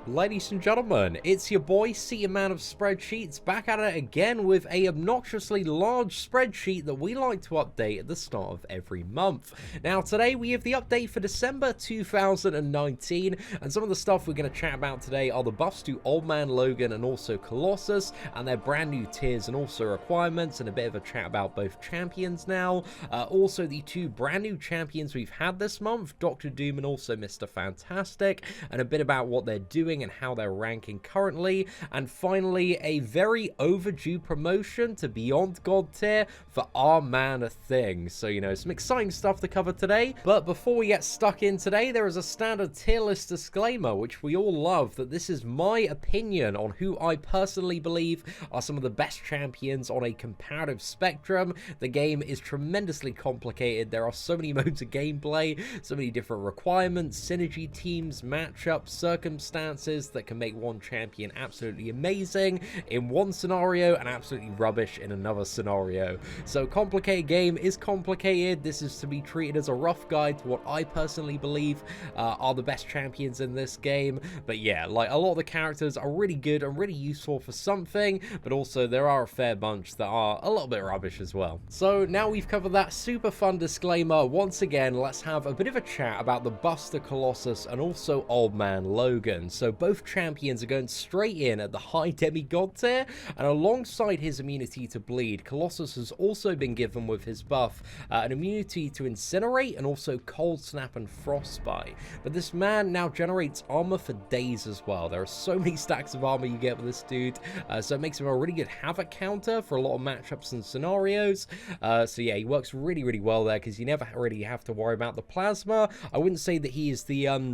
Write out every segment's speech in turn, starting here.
Ladies and gentlemen, it's your boy Seatin Man of Spreadsheets back at it again with a obnoxiously large spreadsheet that we like to update at the start of every month. Now today we have the update for December 2019, and some of the stuff we're going to chat about today are the buffs to Old Man Logan and also Colossus and their brand new tiers and also requirements, and a bit of a chat about both champions now. Also the two brand new champions we've had this month, Dr. Doom and also Mr. Fantastic, and a bit about what they're doing and how they're ranking currently, and finally a very overdue promotion to Beyond God tier for our man thing. So some exciting stuff to cover today, but before we get stuck in today, there is a standard tier list disclaimer which we all love, that this is my opinion on who I personally believe are some of the best champions on a comparative spectrum. The game is tremendously complicated, there are so many modes of gameplay, so many different requirements, synergy teams, matchups, circumstances that can make one champion absolutely amazing in one scenario and absolutely rubbish in another scenario. So complicated game is complicated. This is to be treated as a rough guide to what I personally believe are the best champions in this game. But yeah, like, a lot of the characters are really good and really useful for something, but also there are a fair bunch that are a little bit rubbish as well. So now we've covered that super fun disclaimer, once again let's have a bit of a chat about the buffs to Colossus and also Old Man Logan. So both champions are going straight in at the high demigod tier, and alongside his immunity to bleed, Colossus has also been given with his buff an immunity to incinerate and also cold snap and frostbite. But this man now generates armor for days as well. There are so many stacks of armor you get with this dude, so it makes him a really good havoc counter for a lot of matchups and scenarios. So yeah, he works really well there because you never really have to worry about the plasma. I wouldn't say that he is the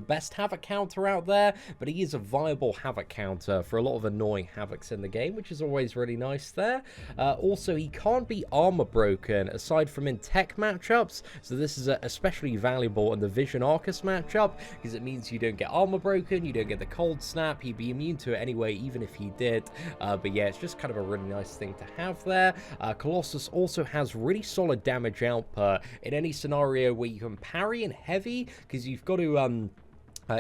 best havoc counter out there, but he is a viable havoc counter for a lot of annoying havocs in the game, which is always really nice there. Also, he can't be armor broken aside from in tech matchups, so this is especially valuable in the Vision Arcus matchup because it means you don't get armor broken, you don't get the cold snap. He'd be immune to it anyway even if he did, but yeah, it's just kind of a really nice thing to have there. Colossus also has really solid damage output in any scenario where you can parry in heavy, because you've got to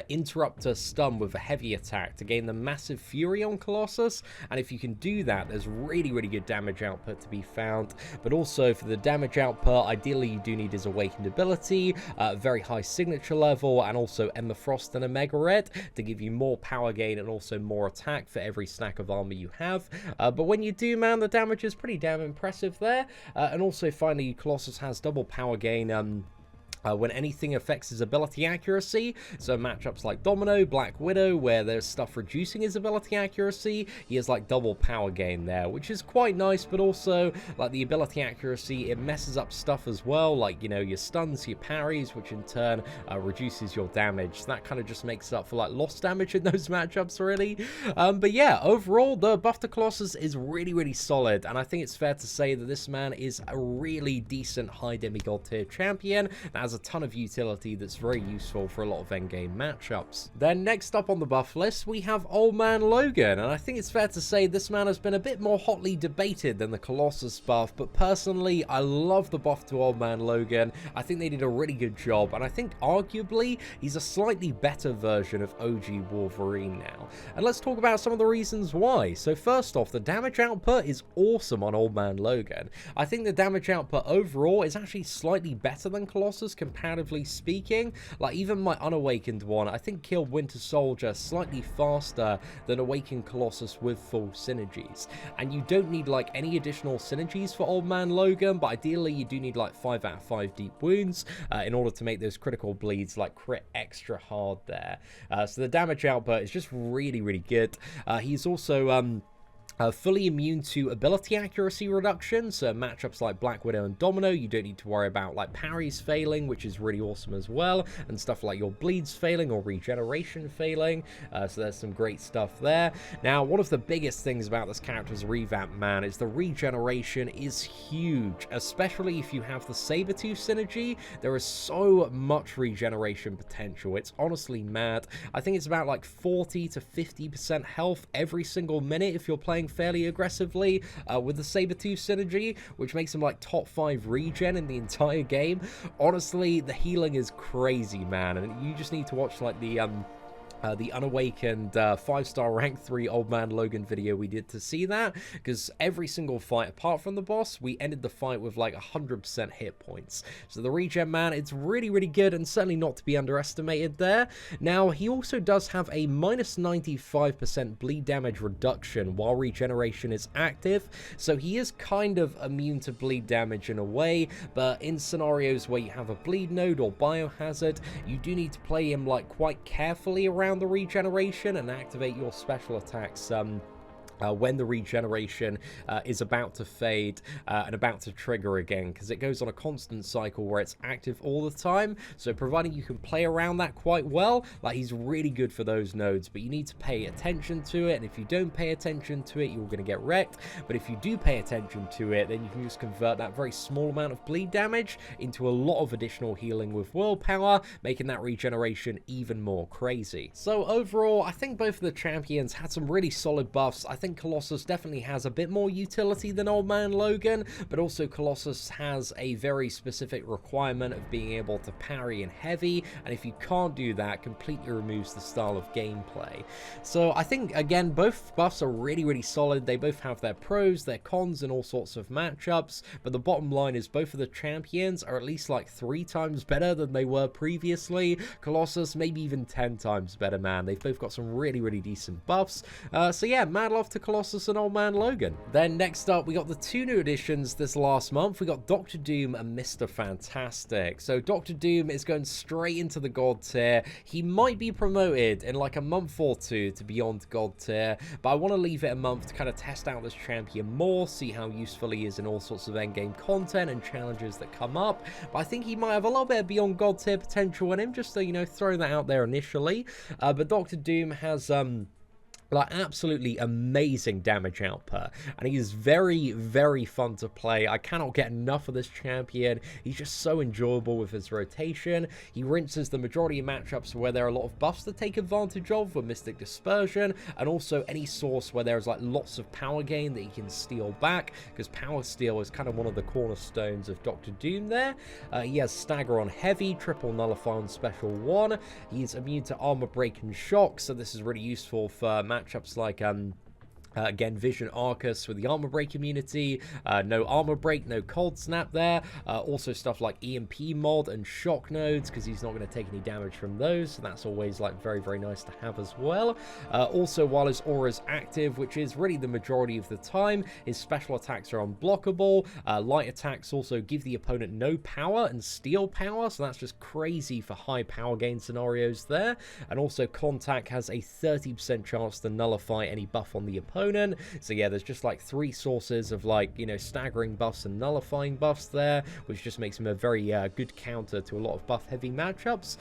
interrupt a stun with a heavy attack to gain the massive fury on Colossus, and if you can do that, there's really good damage output to be found. But also for the damage output, ideally you do need his awakened ability, very high signature level, and also Emma Frost and Omega Red to give you more power gain and also more attack for every stack of armor you have. But when you do, man, the damage is pretty damn impressive there. And also finally, Colossus has double power gain when anything affects his ability accuracy, so matchups like Domino, Black Widow, where there's stuff reducing his ability accuracy, he has like double power gain there, which is quite nice. But also, like, the ability accuracy, it messes up stuff as well, like, your stuns, your parries, which in turn reduces your damage. So that kind of just makes up for like lost damage in those matchups, really. But yeah, overall the buff to Colossus is really solid, and I think it's fair to say that this man is a really decent high demigod tier champion that has a ton of utility that's very useful for a lot of endgame matchups. Then next up on the buff list, we have Old Man Logan, and I think it's fair to say this man has been a bit more hotly debated than the Colossus buff, but personally I love the buff to Old Man Logan. I think they did a really good job, and I think arguably he's a slightly better version of OG Wolverine now. And let's talk about some of the reasons why. So first off, the damage output is awesome on Old Man Logan. I think the damage output overall is actually slightly better than Colossus comparatively speaking. Like, even my unawakened one, I think killed Winter Soldier slightly faster than awakened Colossus with full synergies. And you don't need like any additional synergies for Old Man Logan, but ideally you do need like 5 out of 5 deep wounds in order to make those critical bleeds like crit extra hard there. So the damage output is just really good. He's also fully immune to ability accuracy reduction, so matchups like Black Widow and Domino, you don't need to worry about like parries failing, which is really awesome as well, and stuff like your bleeds failing or regeneration failing, so there's some great stuff there. Now, one of the biggest things about this character's revamp, man, is the regeneration is huge, especially if you have the Sabretooth synergy. There is so much regeneration potential, it's honestly mad. I think it's about like 40 to 50% health every single minute if you're playing fairly aggressively with the Sabretooth synergy, which makes him like top 5 regen in the entire game. Honestly, the healing is crazy, man, and you just need to watch like the the unawakened 5-star rank 3 Old Man Logan video we did to see that, because every single fight apart from the boss, we ended the fight with like 100% hit points. So the regen, man, it's really, really good, and certainly not to be underestimated there. Now, he also does have a minus 95% bleed damage reduction while regeneration is active, so he is kind of immune to bleed damage in a way, but in scenarios where you have a bleed node or biohazard, you do need to play him like quite carefully around the regeneration and activate your special attacks when the regeneration is about to fade and about to trigger again, because it goes on a constant cycle where it's active all the time. So providing you can play around that quite well, like, he's really good for those nodes, but you need to pay attention to it, and if you don't pay attention to it, you're going to get wrecked. But if you do pay attention to it, then you can just convert that very small amount of bleed damage into a lot of additional healing with willpower, making that regeneration even more crazy. So overall, I think both of the champions had some really solid buffs. I think Colossus definitely has a bit more utility than Old Man Logan, but also Colossus has a very specific requirement of being able to parry in heavy, and if you can't do that, completely removes the style of gameplay. So I think, again, both buffs are really, really solid. They both have their pros, their cons in all sorts of matchups, but the bottom line is both of the champions are at least like 3 times better than they were previously. Colossus, maybe even 10 times better, man. They've both got some really, really decent buffs. So yeah, mad love to Colossus and Old Man Logan. Then next up, we got the 2 new additions this last month. We got Dr. Doom and Mr. Fantastic. So Dr. Doom is going straight into the God tier. He might be promoted in like a month or 2 to beyond God tier, but I want to leave it a month to kind of test out this champion more, see how useful he is in all sorts of endgame content and challenges that come up. But I think he might have a little bit of beyond God tier potential in him, just to, you know, throw that out there initially. But Dr. Doom has like absolutely amazing damage output, and he is very, very fun to play. I cannot get enough of this champion. He's just so enjoyable with his rotation. He rinses the majority of matchups where there are a lot of buffs to take advantage of with Mystic Dispersion, and also any source where there's like lots of power gain that he can steal back, because power steal is kind of one of the cornerstones of Dr. Doom there. He has stagger on heavy, triple nullify on special 1. He's immune to armor break and shock, so this is really useful for matchups like again, Vision Arcus with the armor break immunity, no armor break, no cold snap there. Also stuff like EMP mod and shock nodes, because he's not going to take any damage from those, so that's always like very, very nice to have as well. Also, while his aura is active, which is really the majority of the time, his special attacks are unblockable. Light attacks also give the opponent no power and steal power, so that's just crazy for high power gain scenarios there. And also contact has a 30% chance to nullify any buff on the opponent. So yeah, there's just like 3 sources of, like, you know, staggering buffs and nullifying buffs there, which just makes him a very good counter to a lot of buff heavy matchups.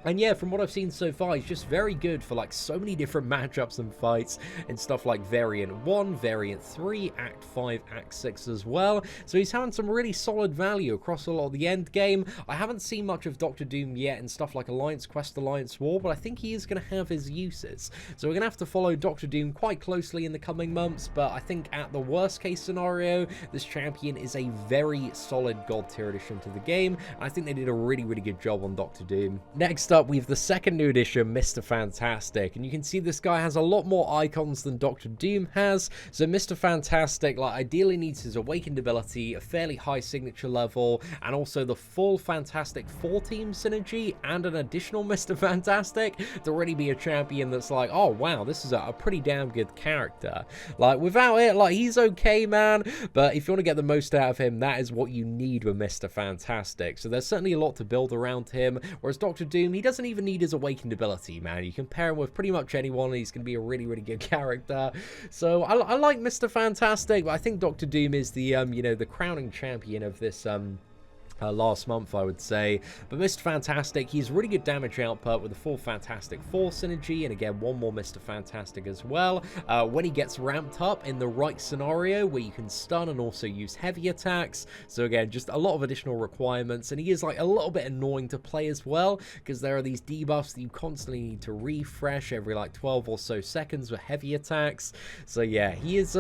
And yeah, from what I've seen so far, he's just very good for like so many different matchups and fights and stuff like Variant 1, Variant 3, Act 5, Act 6 as well. So he's having some really solid value across a lot of the end game. I haven't seen much of Dr. Doom yet in stuff like Alliance Quest, Alliance War, but I think he is going to have his uses. So we're going to have to follow Dr. Doom quite closely in the coming months, but I think at the worst case scenario, this champion is a very solid God tier addition to the game. And I think they did a really, really good job on Dr. Doom. Next up, we have the 2nd new addition, Mr. Fantastic, and you can see this guy has a lot more icons than Dr. Doom has. So Mr. Fantastic, like, ideally needs his awakened ability, a fairly high signature level, and also the full Fantastic 4-team synergy and an additional Mr. Fantastic to really be a champion that's like, oh wow, this is a pretty damn good character. Like, without it, like, he's okay, man, but if you want to get the most out of him, that is what you need with Mr. Fantastic. So there's certainly a lot to build around him, whereas Dr. Doom, he doesn't even need his awakened ability, man. You can pair him with pretty much anyone, and he's going to be a really, really good character. So I like Mr. Fantastic, but I think Dr. Doom is the, you know, the crowning champion of this, last month, I would say. But Mr. Fantastic, he's really good damage output with the full Fantastic 4 synergy, and again, one more Mr. Fantastic as well. When he gets ramped up in the right scenario where you can stun and also use heavy attacks. So again, just a lot of additional requirements, and he is like a little bit annoying to play as well, because there are these debuffs that you constantly need to refresh every like 12 or so seconds with heavy attacks. So yeah, he is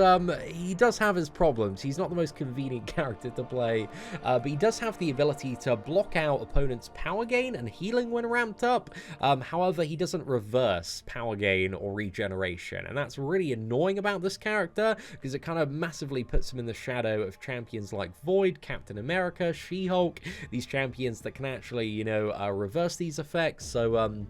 he does have his problems. He's not the most convenient character to play, but he does have the the ability to block out opponents' power gain and healing when ramped up. However, he doesn't reverse power gain or regeneration, and that's really annoying about this character because it kind of massively puts him in the shadow of champions like Void, Captain America, She-Hulk, these champions that can actually, you know, reverse these effects. So,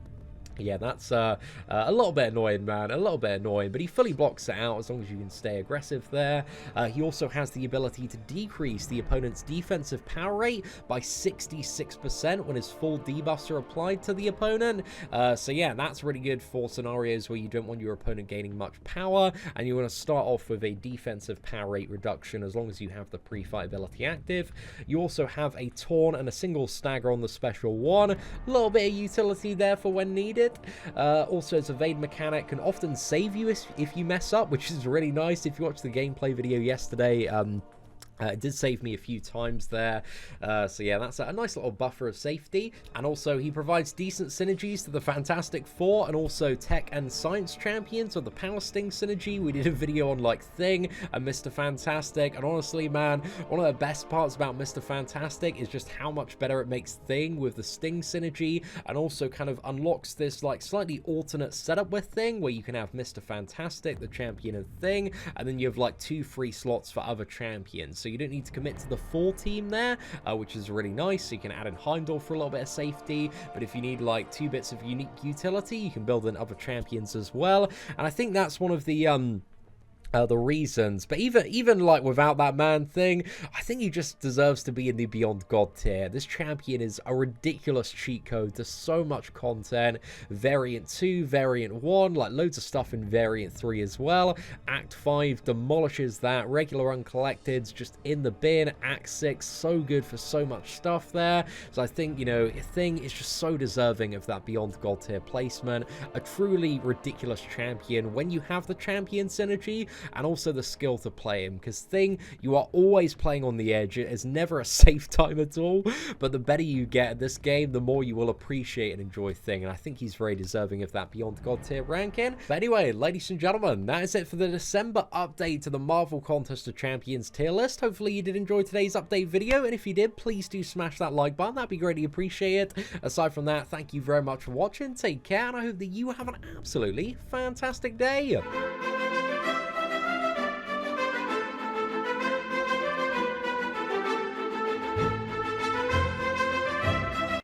yeah, that's a little bit annoying, man. A little bit annoying, but he fully blocks it out as long as you can stay aggressive there. He also has the ability to decrease the opponent's defensive power rate by 66% when his full debuffs are applied to the opponent. So yeah, that's really good for scenarios where you don't want your opponent gaining much power, and you want to start off with a defensive power rate reduction as long as you have the pre-fight ability active. You also have a taunt and a single stagger on the special one. A little bit of utility there for when needed. Also, its evade mechanic can often save you if you mess up, which is really nice. If you watched the gameplay video yesterday, it did save me a few times there. So yeah, that's a nice little buffer of safety. And also, he provides decent synergies to the Fantastic Four and also Tech and Science champions with the Power Sting synergy. We did a video on like Thing and Mr. Fantastic, and honestly, man, one of the best parts about Mr. Fantastic is just how much better it makes Thing with the Sting synergy, and also kind of unlocks this like slightly alternate setup with Thing where you can have Mr. Fantastic, the champion of Thing, and then you have like 2 free slots for other champions. So you don't need to commit to the full team there, which is really nice. So you can add in Heimdall for a little bit of safety, but if you need like 2 bits of unique utility, you can build in other champions as well. And I think that's one of the reasons, but even like without that man thing, I think he just deserves to be in the Beyond God tier. This champion is a ridiculous cheat code. There's so much content. Variant 2, Variant 1, like loads of stuff in Variant 3 as well. Act 5 demolishes that. Regular Uncollected's just in the bin. Act 6, so good for so much stuff there. So I think, you know, Thing is just so deserving of that Beyond God tier placement. A truly ridiculous champion when you have the champion synergy and also the skill to play him, because Thing, you are always playing on the edge. It is never a safe time at all, but the better you get at this game, the more you will appreciate and enjoy Thing, and I think he's very deserving of that Beyond God tier ranking. But anyway, ladies and gentlemen, that is it for the December update to the Marvel Contest of Champions tier list. Hopefully you did enjoy today's update video, and if you did, please do smash that like button. That'd be greatly appreciated. Aside from that, thank you very much for watching, take care, and I hope that you have an absolutely fantastic day.